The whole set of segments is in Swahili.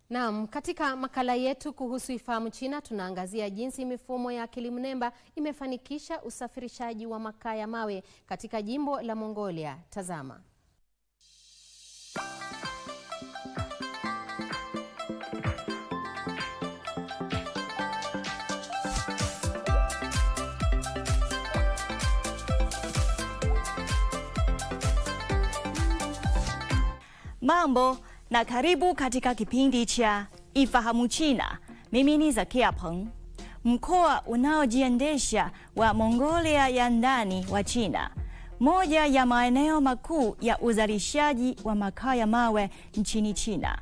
Naam, katika makala yetu kuhusu Ifahamu China tunaangazia jinsi mifumo ya akili mnemba imefanikisha usafirishaji wa makaa ya mawe katika jimbo la Mongolia. Tazama. Mambo na karibu katika kipindi cha Ifahamu China. Mimi ni Zakia Peng. Mkoa unaojiendesha wa Mongolia ya ndani wa China, moja ya maeneo makuu ya uzalishaji wa makaa ya mawe nchini China,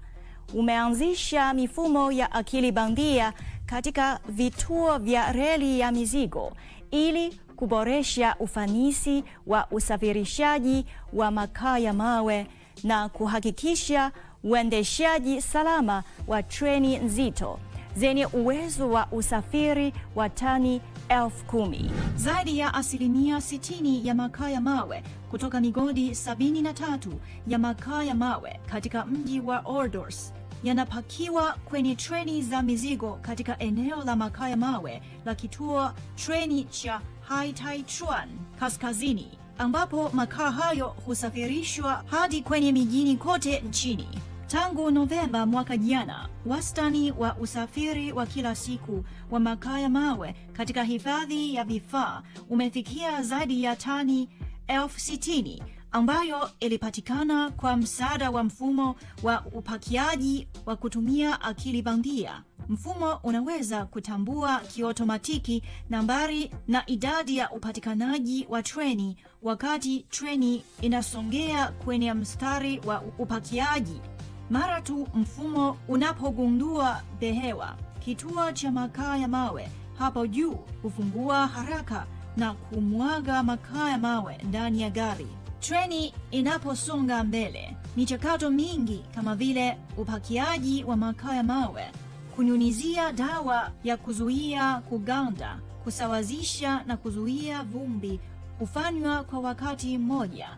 umeanzisha mifumo ya akili bandia katika vituo vya reli ya mizigo ili kuboresha ufanisi wa usafirishaji wa makaa ya mawe na kuhakikisha uendeshaji salama wa treni nzito zenye uwezo wa usafiri wa tani 10,000. Zaidi ya 60% ya makaa ya mawe kutoka migodi 73 ya makaa ya mawe katika mji wa Ordos yanapakiwa kwenye treni za mizigo katika eneo la makaa ya mawe la kituo treni cha Haitaichuan kaskazini, ambapo makaa hayo husafirishwa hadi kwenye mijini kote nchini. Tangu Novemba mwaka jana, wastani wa usafiri wa kila siku wa makaa ya mawe katika hifadhi ya vifaa umefikia zaidi ya tani 60,000, ambayo ilipatikana kwa msaada wa mfumo wa upakiaji wa kutumia akili bandia. Mfumo unaweza kutambua kiotomatiki nambari na idadi ya upatikanaji wa treni wakati treni inasongea kwenye mstari wa upakiaji. Mara tu mfumo unapogundua behewa, kituo cha makaa ya mawe hapo juu hufungua haraka na kumwaga makaa ya mawe ndani ya gari. Treni inaposonga mbele, michakato mingi kama vile upakiaji wa makaa ya mawe, kunyunyizia dawa ya kuzuia kuganda, kusawazisha na kuzuia vumbi hufanywa kwa wakati mmoja.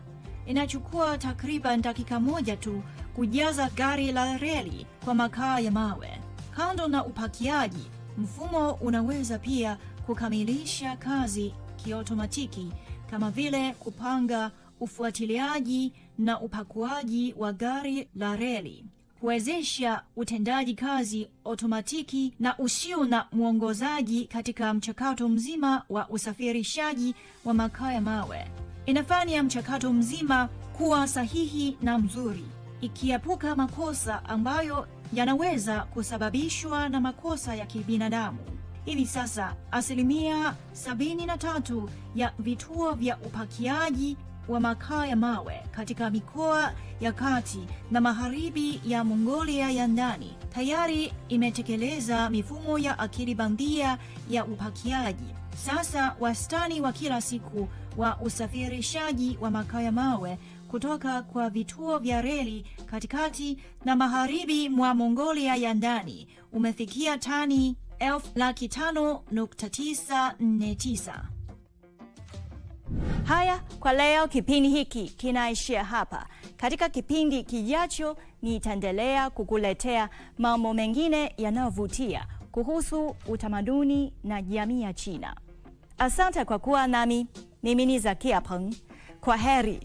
Inachukua takriban dakika moja tu kujaza gari la reli kwa makaa ya mawe. Kando na upakiaji, mfumo unaweza pia kukamilisha kazi kiotomatiki kama vile kupanga ufuatiliaji na upakuaji wa gari la reli, kuwezesha utendaji kazi otomatiki na usio na mwongozaji katika mchakato mzima wa usafirishaji wa makaa ya mawe. Inafanya mchakato mzima kuwa sahihi na mzuri, ikiepuka makosa ambayo yanaweza kusababishwa na makosa ya kibinadamu. Hivi sasa 73% ya vituo vya upakiaji wa makaa ya mawe katika mikoa ya kati na magharibi ya Mongolia ya ndani tayari imetekeleza mifumo ya akili bandia ya upakiaji. Sasa wastani wa kila siku wa usafirishaji wa makaa ya mawe kutoka kwa vituo vya reli katikati na magharibi mwa Mongolia ya ndani umefikia tani 5,949. Haya, kwa leo kipindi hiki kinaishia hapa. Katika kipindi kijacho nitaendelea kukuletea mambo mengine yanayovutia kuhusu utamaduni na jamii ya China. Asante kwa kuwa nami. Mimi ni Zakia Peng. Kwa heri.